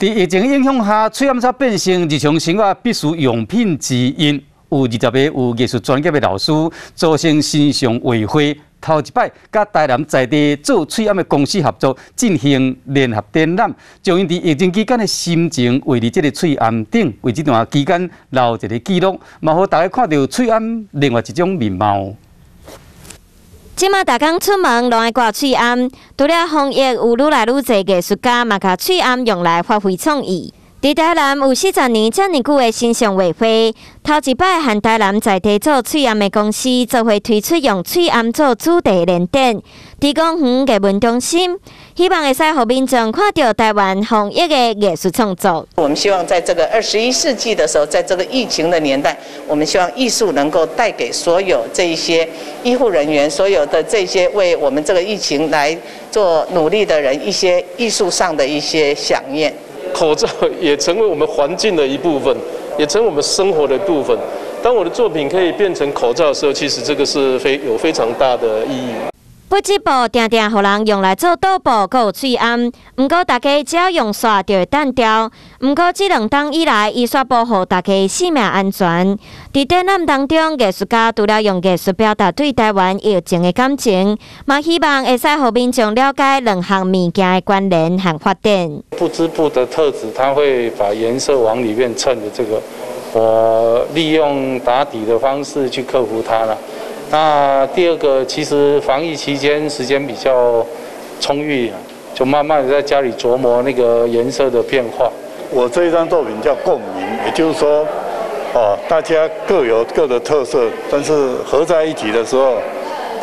在疫情影响下，翠暗草变成日常生活必需用品之一。有20位有艺术专业的老师组成线上会会，头一摆甲台南在地做翠暗的公司合作进行联合展览，将因伫疫情期间的心情画伫这个翠暗顶，为这段期间留一个记录，嘛好大家看到翠暗另外一种面貌。 即马逐工出门拢爱挂翠暗，除了防疫，有愈来愈侪艺术家嘛，甲翠暗用来发挥创意。伫台南有40年遮尔久的线上画会，头一摆和台南在地做翠暗的公司做伙推出用翠暗做主题联展，伫公园艺文中心，希望会使互民众看到台湾防疫的艺术创作。我们希望在这个21世纪的时候，在这个疫情的年代，我们希望艺术能够带给所有这一些医护人员，所有的这些为我们这个疫情来做努力的人，一些艺术上的一些响应。 口罩也成为我们环境的一部分，也成为我们生活的一部分。当我的作品可以变成口罩的时候，其实这个是有非常大的意义。不织布定定互人用来做桌布，阁有翠暗。毋过大家只要用刷就会单调。毋过这2冬以来，伊煞保护大家性命安全。伫展览当中，艺术家除了用艺术表达对台湾疫情的感情，嘛希望会使互民众了解2项物件的关联和发展。不织布的特质，它会把颜色往里面衬的这个，我利用打底的方式去克服它了。 那第二个，其实防疫期间时间比较充裕，就慢慢的在家里琢磨那个颜色的变化。我这一张作品叫共鸣，也就是说，大家各有各的特色，但是合在一起的时候，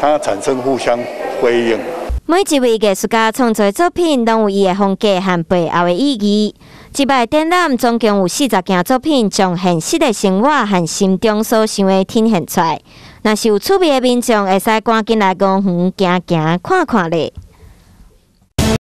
它产生互相辉映。每一位艺术家创作的作品，拢有伊的风格和背后的意义。这摆展览总共有40件作品，将现实的生活和心中所想的体现出来。若是有趣味的民众，会使赶紧来公园行行看看咧。